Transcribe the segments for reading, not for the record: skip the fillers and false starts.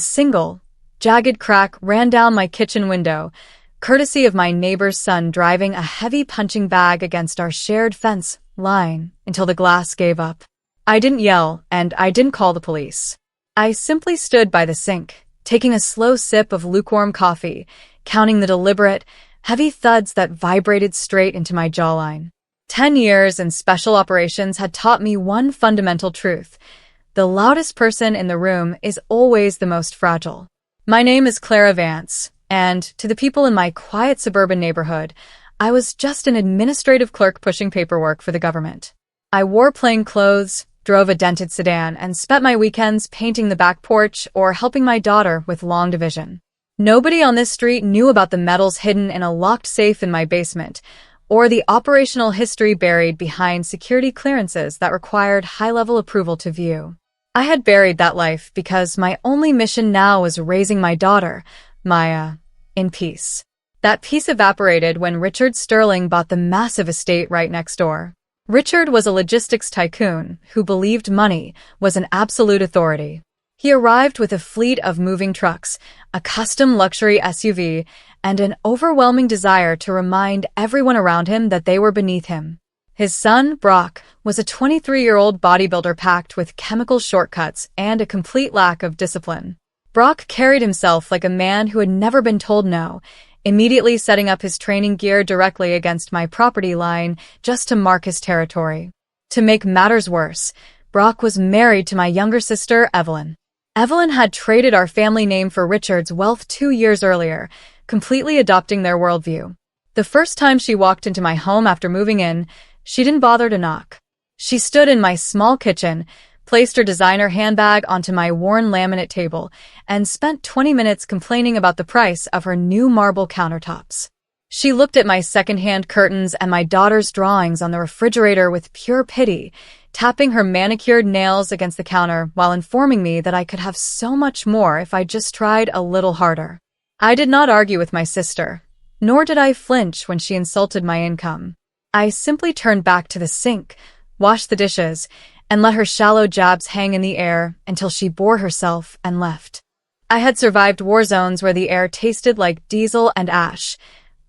single, jagged crack ran down my kitchen window, courtesy of my neighbor's son driving a heavy punching bag against our shared fence line until the glass gave up. I didn't yell, and I didn't call the police. I simply stood by the sink, taking a slow sip of lukewarm coffee, counting the deliberate, heavy thuds that vibrated straight into my jawline. 10 years in special operations had taught me one fundamental truth. The loudest person in the room is always the most fragile. My name is Clara Vance, and to the people in my quiet suburban neighborhood, I was just an administrative clerk pushing paperwork for the government. I wore plain clothes, drove a dented sedan, and spent my weekends painting the back porch or helping my daughter with long division. Nobody on this street knew about the medals hidden in a locked safe in my basement, or the operational history buried behind security clearances that required high-level approval to view. I had buried that life because my only mission now was raising my daughter, Maya, in peace. That peace evaporated when Richard Sterling bought the massive estate right next door. Richard was a logistics tycoon who believed money was an absolute authority. He arrived with a fleet of moving trucks, a custom luxury SUV, and an overwhelming desire to remind everyone around him that they were beneath him. His son, Brock, was a 23-year-old bodybuilder packed with chemical shortcuts and a complete lack of discipline. Brock carried himself like a man who had never been told no, immediately setting up his training gear directly against my property line just to mark his territory. To make matters worse, Brock was married to my younger sister, Evelyn. Evelyn had traded our family name for Richard's wealth 2 years earlier, completely adopting their worldview. The first time she walked into my home after moving in, she didn't bother to knock. She stood in my small kitchen, placed her designer handbag onto my worn laminate table, and spent 20 minutes complaining about the price of her new marble countertops. She looked at my second-hand curtains and my daughter's drawings on the refrigerator with pure pity, tapping her manicured nails against the counter while informing me that I could have so much more if I just tried a little harder. I did not argue with my sister, nor did I flinch when she insulted my income. I simply turned back to the sink, washed the dishes, and let her shallow jabs hang in the air until she bore herself and left. I had survived war zones where the air tasted like diesel and ash.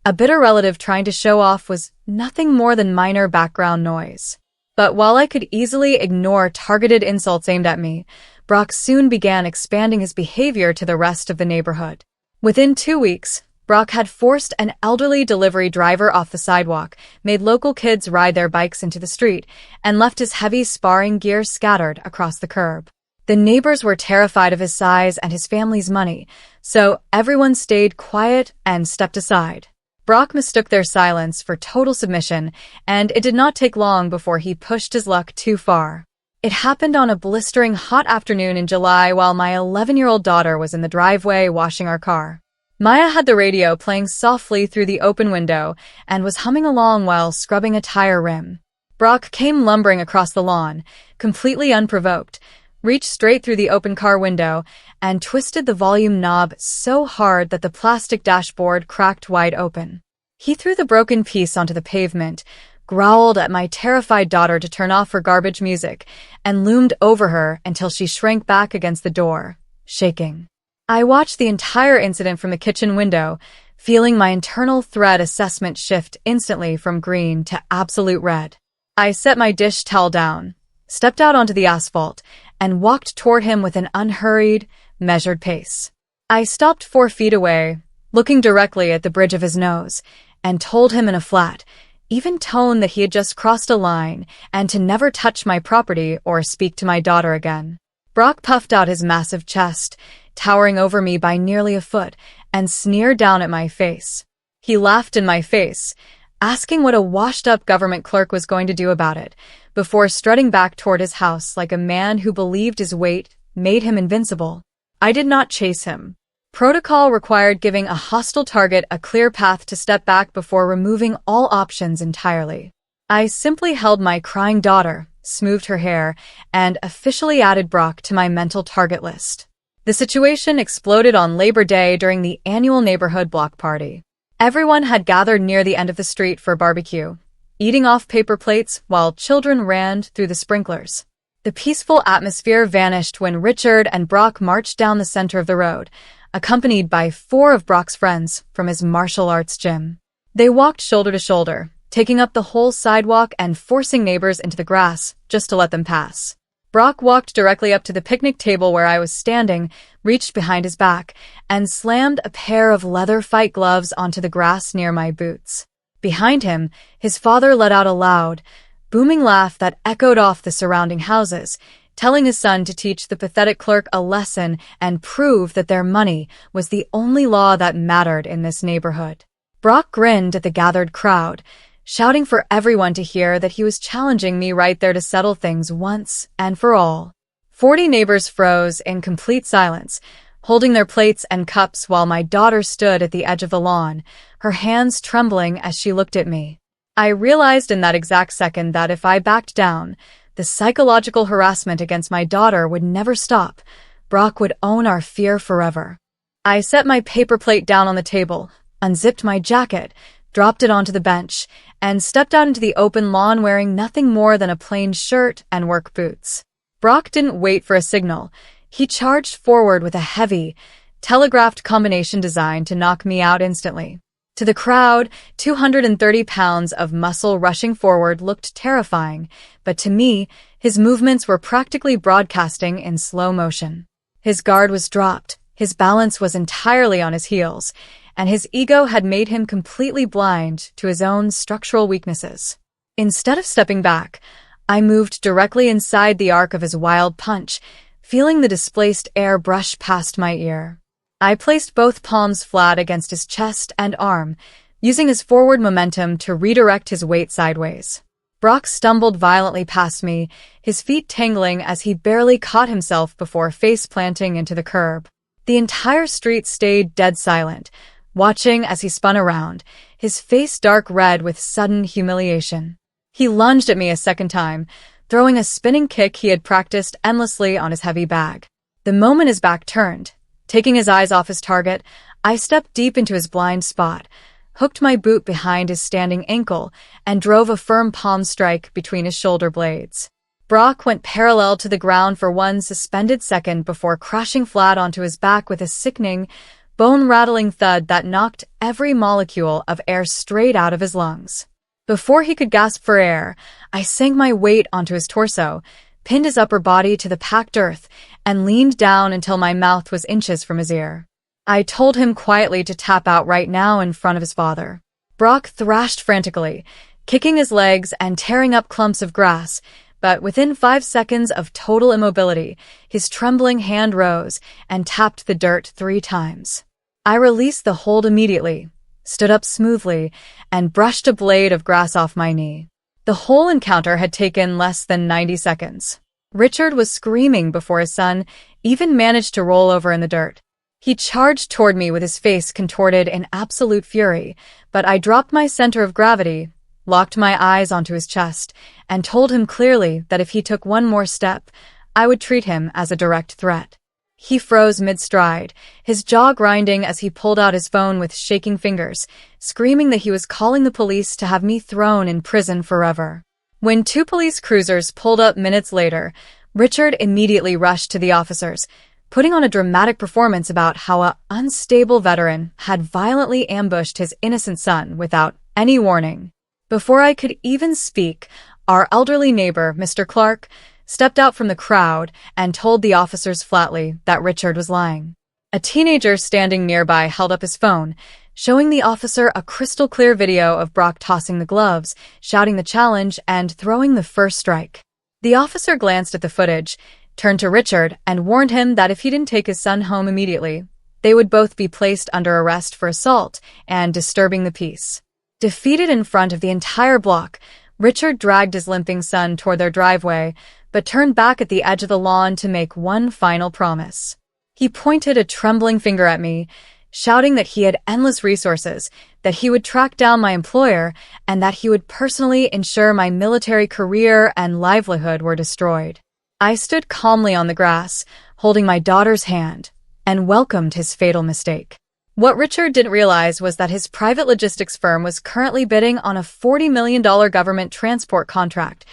A bitter relative trying to show off was nothing more than minor background noise. But while I could easily ignore targeted insults aimed at me, Brock soon began expanding his behavior to the rest of the neighborhood. Within 2 weeks, Brock had forced an elderly delivery driver off the sidewalk, made local kids ride their bikes into the street, and left his heavy sparring gear scattered across the curb. The neighbors were terrified of his size and his family's money, so everyone stayed quiet and stepped aside. Brock mistook their silence for total submission, and it did not take long before he pushed his luck too far. It happened on a blistering hot afternoon in July while my 11-year-old daughter was in the driveway washing our car. Maya had the radio playing softly through the open window and was humming along while scrubbing a tire rim. Brock came lumbering across the lawn, completely unprovoked, reached straight through the open car window, and twisted the volume knob so hard that the plastic dashboard cracked wide open. He threw the broken piece onto the pavement, growled at my terrified daughter to turn off her garbage music, and loomed over her until she shrank back against the door, shaking. I watched the entire incident from the kitchen window, feeling my internal threat assessment shift instantly from green to absolute red. I set my dish towel down, stepped out onto the asphalt, and walked toward him with an unhurried, measured pace. I stopped 4 feet away, looking directly at the bridge of his nose, and told him in a flat, even tone that he had just crossed a line and to never touch my property or speak to my daughter again. Brock puffed out his massive chest, towering over me by nearly a foot, and sneered down at my face. He laughed in my face, asking what a washed-up government clerk was going to do about it, before strutting back toward his house like a man who believed his weight made him invincible. I did not chase him. Protocol required giving a hostile target a clear path to step back before removing all options entirely. I simply held my crying daughter, smoothed her hair, and officially added Brock to my mental target list. The situation exploded on Labor Day during the annual neighborhood block party. Everyone had gathered near the end of the street for a barbecue, eating off paper plates while children ran through the sprinklers. The peaceful atmosphere vanished when Richard and Brock marched down the center of the road, accompanied by 4 of Brock's friends from his martial arts gym. They walked shoulder to shoulder, taking up the whole sidewalk and forcing neighbors into the grass just to let them pass. Brock walked directly up to the picnic table where I was standing, reached behind his back, and slammed a pair of leather fight gloves onto the grass near my boots. Behind him, his father let out a loud, booming laugh that echoed off the surrounding houses, telling his son to teach the pathetic clerk a lesson and prove that their money was the only law that mattered in this neighborhood. Brock grinned at the gathered crowd, shouting for everyone to hear that he was challenging me right there to settle things once and for all. 40 neighbors froze in complete silence, holding their plates and cups while my daughter stood at the edge of the lawn, her hands trembling as she looked at me. I realized in that exact second that if I backed down, the psychological harassment against my daughter would never stop. Brock would own our fear forever. I set my paper plate down on the table, unzipped my jacket, dropped it onto the bench, and stepped out into the open lawn wearing nothing more than a plain shirt and work boots. Brock didn't wait for a signal. He charged forward with a heavy, telegraphed combination designed to knock me out instantly. To the crowd, 230 pounds of muscle rushing forward looked terrifying, but to me, his movements were practically broadcasting in slow motion. His guard was dropped, his balance was entirely on his heels, and his ego had made him completely blind to his own structural weaknesses. Instead of stepping back, I moved directly inside the arc of his wild punch, feeling the displaced air brush past my ear. I placed both palms flat against his chest and arm, using his forward momentum to redirect his weight sideways. Brock stumbled violently past me, his feet tangling as he barely caught himself before face-planting into the curb. The entire street stayed dead silent, watching as he spun around, his face dark red with sudden humiliation. He lunged at me a second time, throwing a spinning kick he had practiced endlessly on his heavy bag. The moment his back turned, taking his eyes off his target, I stepped deep into his blind spot, hooked my boot behind his standing ankle, and drove a firm palm strike between his shoulder blades. Brock went parallel to the ground for one suspended second before crashing flat onto his back with a sickening, bone-rattling thud that knocked every molecule of air straight out of his lungs. Before he could gasp for air, I sank my weight onto his torso, pinned his upper body to the packed earth, and leaned down until my mouth was inches from his ear. I told him quietly to tap out right now in front of his father. Brock thrashed frantically, kicking his legs and tearing up clumps of grass, but within 5 seconds of total immobility, his trembling hand rose and tapped the dirt 3 times. I released the hold immediately, stood up smoothly, and brushed a blade of grass off my knee. The whole encounter had taken less than 90 seconds. Richard was screaming before his son even managed to roll over in the dirt. He charged toward me with his face contorted in absolute fury, but I dropped my center of gravity, locked my eyes onto his chest, and told him clearly that if he took one more step, I would treat him as a direct threat. He froze mid-stride, his jaw grinding as he pulled out his phone with shaking fingers, screaming that he was calling the police to have me thrown in prison forever. When 2 police cruisers pulled up minutes later, Richard immediately rushed to the officers, putting on a dramatic performance about how an unstable veteran had violently ambushed his innocent son without any warning. Before I could even speak, our elderly neighbor, Mr. Clark, stepped out from the crowd and told the officers flatly that Richard was lying. A teenager standing nearby held up his phone, showing the officer a crystal-clear video of Brock tossing the gloves, shouting the challenge, and throwing the first strike. The officer glanced at the footage, turned to Richard, and warned him that if he didn't take his son home immediately, they would both be placed under arrest for assault and disturbing the peace. Defeated in front of the entire block, Richard dragged his limping son toward their driveway, but turned back at the edge of the lawn to make one final promise. He pointed a trembling finger at me, shouting that he had endless resources, that he would track down my employer, and that he would personally ensure my military career and livelihood were destroyed. I stood calmly on the grass, holding my daughter's hand, and welcomed his fatal mistake. What Richard didn't realize was that his private logistics firm was currently bidding on a $40 million government transport contract,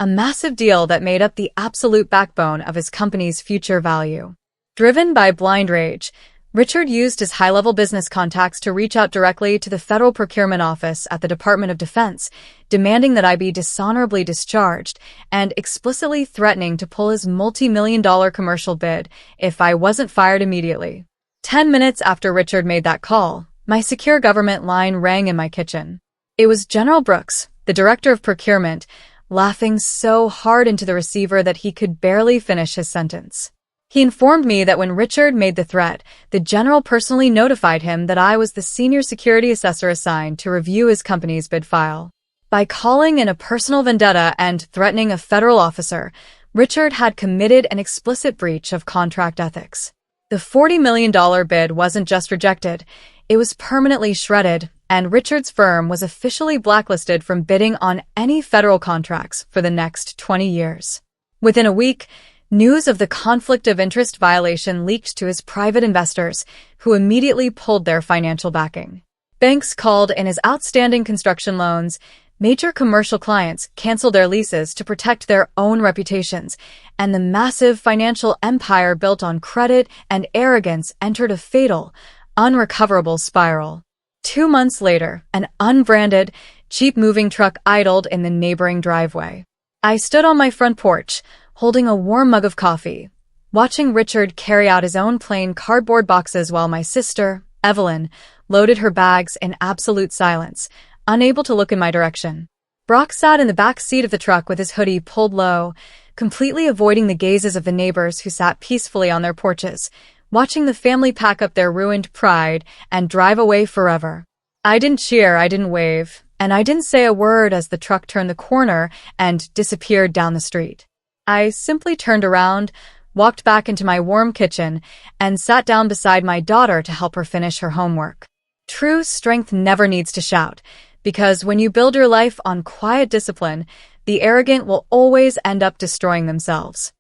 a massive deal that made up the absolute backbone of his company's future value. Driven by blind rage, Richard used his high-level business contacts to reach out directly to the Federal Procurement Office at the Department of Defense, demanding that I be dishonorably discharged and explicitly threatening to pull his multi-million-dollar commercial bid if I wasn't fired immediately. 10 minutes after Richard made that call, my secure government line rang in my kitchen. It was General Brooks, the Director of Procurement, laughing so hard into the receiver that he could barely finish his sentence. He informed me that when Richard made the threat, the general personally notified him that I was the senior security assessor assigned to review his company's bid file. By calling in a personal vendetta and threatening a federal officer, Richard had committed an explicit breach of contract ethics. The $40 million bid wasn't just rejected, it was permanently shredded, and Richard's firm was officially blacklisted from bidding on any federal contracts for the next 20 years. Within a week, news of the conflict of interest violation leaked to his private investors, who immediately pulled their financial backing. Banks called in his outstanding construction loans, major commercial clients canceled their leases to protect their own reputations, and the massive financial empire built on credit and arrogance entered a fatal, unrecoverable spiral. 2 months later, an unbranded, cheap moving truck idled in the neighboring driveway. I stood on my front porch, holding a warm mug of coffee, watching Richard carry out his own plain cardboard boxes while my sister, Evelyn, loaded her bags in absolute silence, unable to look in my direction. Brock sat in the back seat of the truck with his hoodie pulled low, completely avoiding the gazes of the neighbors who sat peacefully on their porches, watching the family pack up their ruined pride and drive away forever. I didn't cheer, I didn't wave, and I didn't say a word as the truck turned the corner and disappeared down the street. I simply turned around, walked back into my warm kitchen, and sat down beside my daughter to help her finish her homework. True strength never needs to shout, because when you build your life on quiet discipline, the arrogant will always end up destroying themselves.